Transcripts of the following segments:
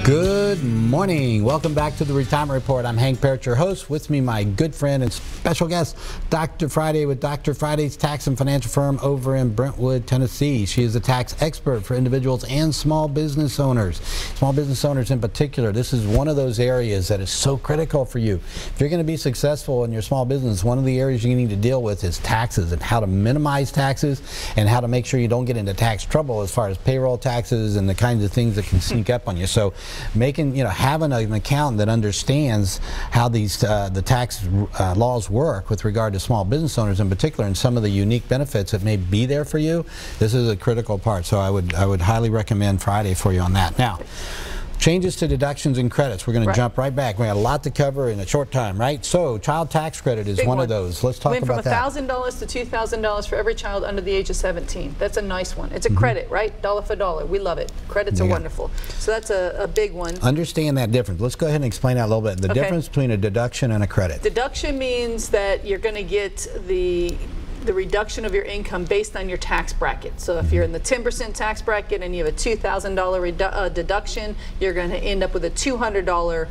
Good morning. Welcome back to the Retirement Report. I'm Hank Parrott, your host. With me, my good friend and special guest, Dr. Friday with Dr. Friday's tax and financial firm over in Brentwood, Tennessee. She is a tax expert for individuals and small business owners. Small business owners in particular. This is one of those areas that is so critical for you. If you're going to be successful in your small business, one of the areas you need to deal with is taxes and how to minimize taxes and how to make sure you don't get into tax trouble as far as payroll taxes and the kinds of things that can sneak up on you. So having an accountant that understands how these the tax laws work with regard to small business owners in particular and some of the unique benefits that may be there for you, this is a critical part. So I would highly recommend Friday for you on that. Now, changes to deductions and credits. We're going to jump right back. We got a lot to cover in a short time, right? So, child tax credit is one of those. Let's talk about that. Went from $1,000 to $2,000 for every child under the age of 17. That's a nice one. It's a credit, right? Dollar for dollar. We love it. Credits are wonderful. So that's a big one. Understand that difference. Let's go ahead and explain that a little bit. The difference between a deduction and a credit. Deduction means that you're going to get the reduction of your income based on your tax bracket. So if you're in the 10% tax bracket and you have a $2,000 deduction, you're going to end up with a $200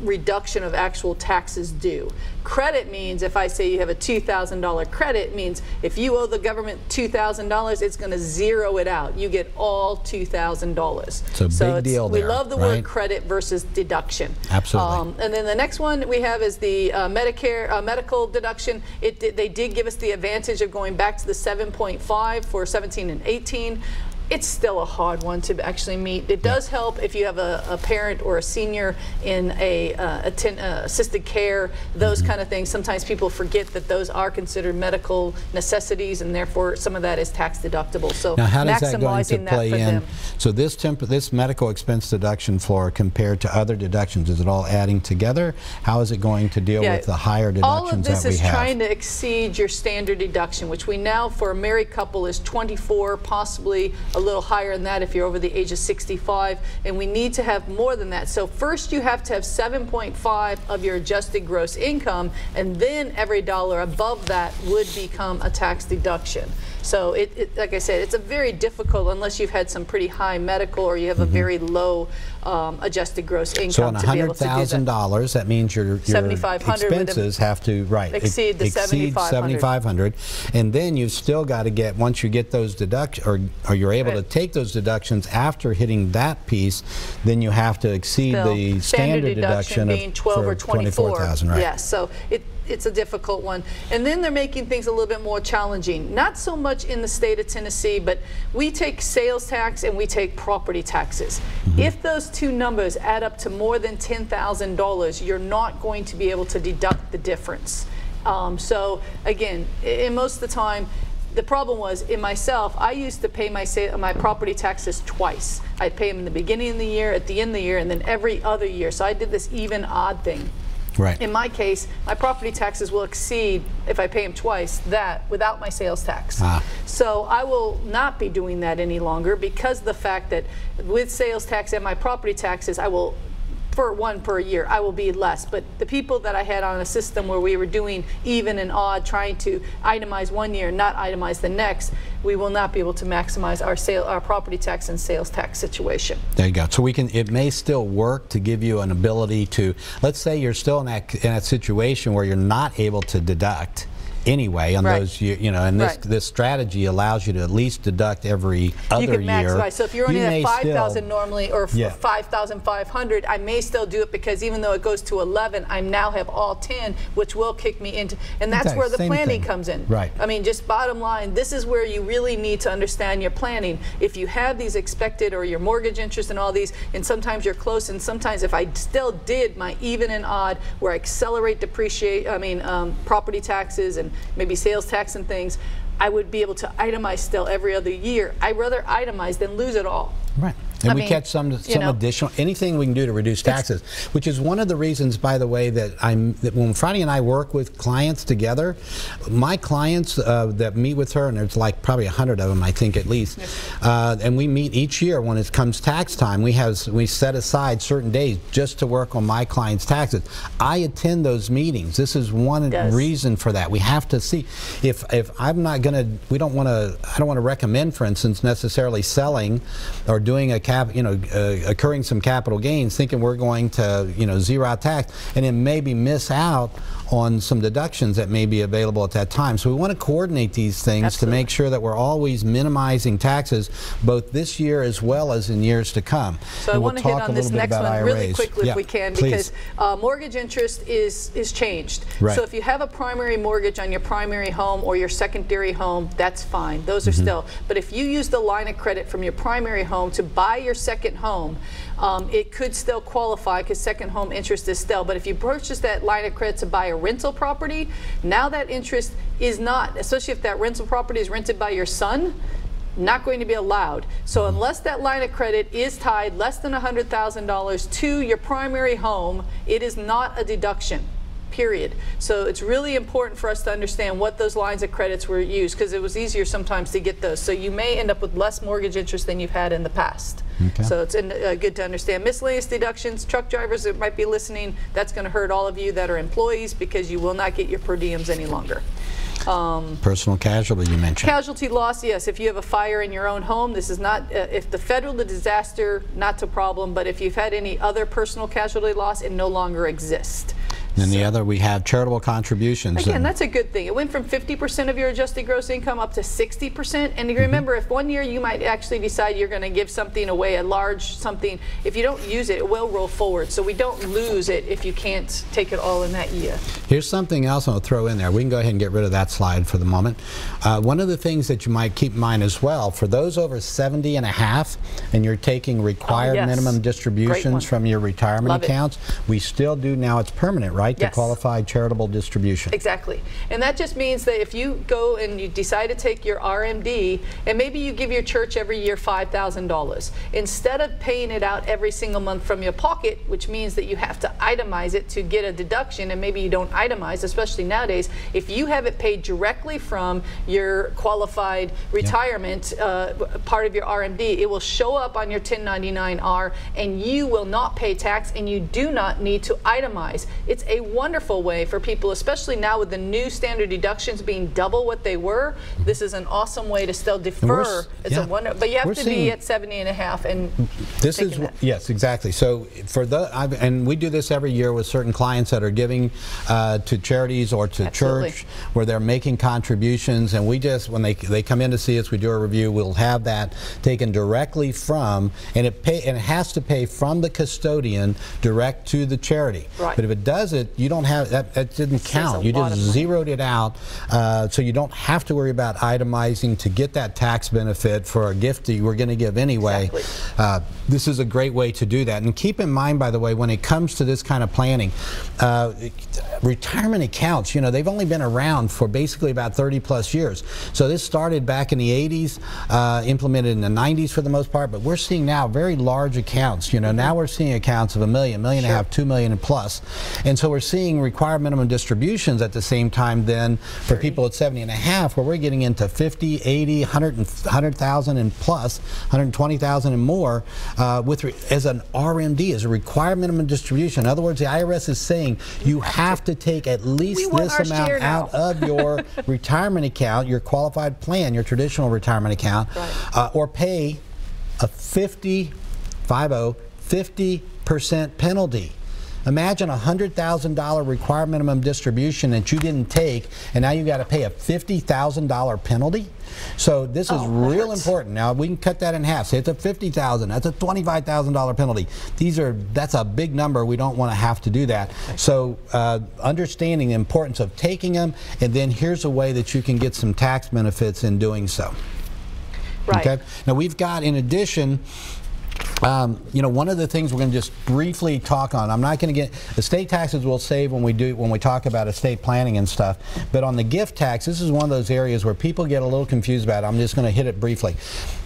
reduction of actual taxes due. Credit means, if I say you have a $2,000 credit, means if you owe the government $2,000, it's going to zero it out. You get all $2,000. It's a big deal there. We love the word credit versus deduction. Absolutely. And then the next one we have is the Medicare medical deduction. They did give us the advantage of going back to the 7.5 for 17 and 18. It's still a hard one to actually meet. It does help if you have a parent or a senior in assisted care, those kind of things. Sometimes people forget that those are considered medical necessities, and therefore some of that is tax deductible. So now, how does that going to maximizing play that for in? them. So this medical expense deduction floor compared to other deductions, is it all adding together? How is it going to deal with the higher deductions that we have? All of this is trying to exceed your standard deduction, which we now for a married couple is 24, possibly a little higher than that if you're over the age of 65, and we need to have more than that. So first you have to have 7.5 of your adjusted gross income, and then every dollar above that would become a tax deduction. So like I said, it's a very difficult unless you've had some pretty high medical or you have a very low adjusted gross income. So on $100,000, that means your expenses have to exceed the $7,500, and then you've still got to get, once you get those deductions, or you're able to take those deductions after hitting that piece, then you have to exceed the standard deduction being 12 or 24. Right? Yes, so it's a difficult one. And then they're making things a little bit more challenging. Not so much in the state of Tennessee, but we take sales tax and we take property taxes. If those two numbers add up to more than $10,000, you're not going to be able to deduct the difference. So again, in most of the time, the problem was, in myself, I used to pay my property taxes twice. I'd pay them in the beginning of the year, at the end of the year, and then every other year. So I did this even odd thing. Right. In my case, my property taxes will exceed, if I pay them twice, that without my sales tax. So I will not be doing that any longer, because of the fact that with sales tax and my property taxes, I will, for one per year, I will be less. But the people that I had on a system where we were doing even and odd, trying to itemize one year, not itemize the next, we will not be able to maximize our property tax and sales tax situation. There you go. So it may still work to give you an ability to, let's say you're still in that situation where you're not able to deduct anyway on those, and this strategy allows you to at least deduct every other year. You can maximize. So if you're only at 5,000 normally, or 5,500, I may still do it, because even though it goes to 11, I now have all 10, which will kick me into, and that's where the planning comes in. Right. I mean, just bottom line, this is where you really need to understand your planning. If you have these expected, or your mortgage interest and all these, and sometimes you're close, and sometimes if I still did my even and odd, where I accelerate property taxes and maybe sales tax and things, I would be able to itemize still every other year. I'd rather itemize than lose it all. Right. And we catch some additional, anything we can do to reduce taxes, which is one of the reasons, by the way, that when Friday and I work with clients together, my clients that meet with her, and there's like probably 100 of them, I think, at least, and we meet each year when it comes tax time. We set aside certain days just to work on my clients' taxes. I attend those meetings. This is one reason for that. We have to see if I'm not going to, I don't want to recommend, for instance, necessarily selling or doing a accruing some capital gains, thinking we're going to zero out tax, and then maybe miss out on some deductions that may be available at that time. So we want to coordinate these things Absolutely. to make sure that we're always minimizing taxes, both this year as well as in years to come. So I want to hit on this next one really quickly if we can, because mortgage interest is changed. Right. So if you have a primary mortgage on your primary home or your secondary home, that's fine. Those are still. But if you use the line of credit from your primary home to buy your second home, it could still qualify because second home interest is still. But if you purchase that line of credit to buy a rental property, now that interest is not, especially if that rental property is rented by your son, not going to be allowed. So unless that line of credit is tied less than $100,000 to your primary home, it is not a deduction. Period. So it's really important for us to understand what those lines of credits were used, because it was easier sometimes to get those. So you may end up with less mortgage interest than you've had in the past. Okay. So it's good to understand. Miscellaneous deductions, truck drivers that might be listening, that's going to hurt all of you that are employees, because you will not get your per diems any longer. Personal casualty you mentioned. Casualty loss, yes. If you have a fire in your own home, this is not, if the federal disaster, not a problem, but if you've had any other personal casualty loss, it no longer exists. And the other, we have charitable contributions. Again, that's a good thing. It went from 50% of your adjusted gross income up to 60%. And you remember, if one year you might actually decide you're going to give something away, a large something, if you don't use it, it will roll forward. So we don't lose it if you can't take it all in that year. Here's something else I'll throw in there. We can go ahead and get rid of that slide for the moment. One of the things that you might keep in mind as well, for those over 70 and a half, and you're taking required minimum distributions from your retirement accounts, we still do now, it's permanent, right? To qualified charitable distribution. Exactly. And that just means that if you go and you decide to take your RMD, and maybe you give your church every year $5,000, instead of paying it out every single month from your pocket, which means that you have to itemize it to get a deduction, and maybe you don't itemize, especially nowadays, if you have it paid directly from your qualified retirement part of your RMD, it will show up on your 1099-R, and you will not pay tax, and you do not need to itemize. It's a wonderful way for people, especially now with the new standard deductions being double what they were. This is an awesome way to still defer. It's a wonder, but you have to be at 70 and a half. And this is yes, exactly. So for and we do this every year with certain clients that are giving to charities or to church, where they're making contributions, and we just, when they come in to see us, we do a review. We'll have that taken directly from, and it has to pay from the custodian direct to the charity. Right. But if it doesn't, you don't have that didn't count. You just zeroed it out, so you don't have to worry about itemizing to get that tax benefit for a gift that you were going to give anyway. Exactly. This is a great way to do that. And keep in mind, by the way, when it comes to this kind of planning, retirement accounts, they've only been around for basically about 30+ years. So this started back in the 80s, implemented in the 90s for the most part, but we're seeing now very large accounts. Now we're seeing accounts of $1 million, $1.5 million, $2 million plus. And so we're seeing required minimum distributions at the same time then for people at 70 and a half, where we're getting into 50, 80, 100,000 and plus, 120,000 and more as an RMD, as a required minimum distribution. In other words, the IRS is saying you have to take at least this amount out of your retirement account, your qualified plan, your traditional retirement account, or pay a 50% penalty. Imagine a $100,000 required minimum distribution that you didn't take, and now you got to pay a $50,000 penalty. So this is real important. Now we can cut that in half. Say it's a $50,000. That's a $25,000 penalty. That's a big number. We don't want to have to do that. So understanding the importance of taking them, and then here's a way that you can get some tax benefits in doing so. Right. Okay. Now we've got, in addition, one of the things we're going to just briefly talk on, I'm not going to get, estate taxes we'll save when we talk about estate planning and stuff, but on the gift tax, this is one of those areas where people get a little confused about it. I'm just going to hit it briefly.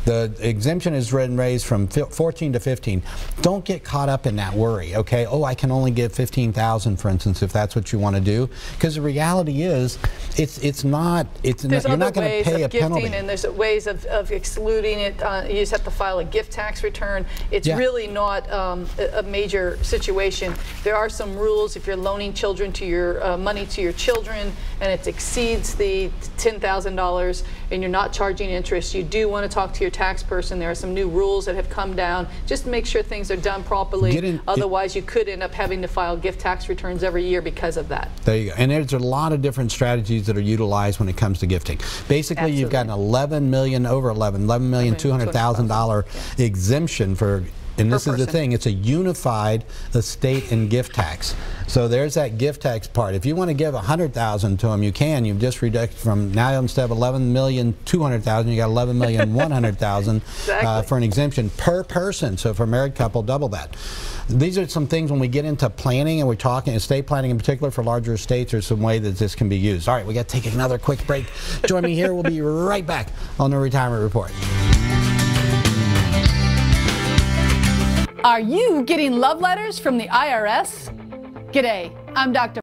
The exemption is raised from 14 to 15. Don't get caught up in that worry, okay? Oh, I can only give 15,000, for instance, if that's what you want to do, because the reality is, you're not going to pay a penalty. And there's ways of excluding it. You just have to file a gift tax return. It's really not a major situation. There are some rules if you're loaning children to your money to your children and it exceeds the $10,000 and you're not charging interest. You do want to talk to your tax person. There are some new rules that have come down just to make sure things are done properly. Otherwise, you could end up having to file gift tax returns every year because of that. There you go. And there's a lot of different strategies that are utilized when it comes to gifting. Basically, you've got an $11,200,000 exemption for, and this is the thing, it's a unified estate and gift tax. So there's that gift tax part. If you want to give $100,000 to them, you can. You've just reduced from, now instead of $11,200,000, you got $11,100,000 for an exemption per person. So for a married couple, double that. These are some things when we get into planning, and we're talking estate planning in particular for larger estates, there's some way that this can be used. All right, we got to take another quick break. Join me here. We'll be right back on the Retirement Report. Are you getting love letters from the IRS? G'day, I'm Dr.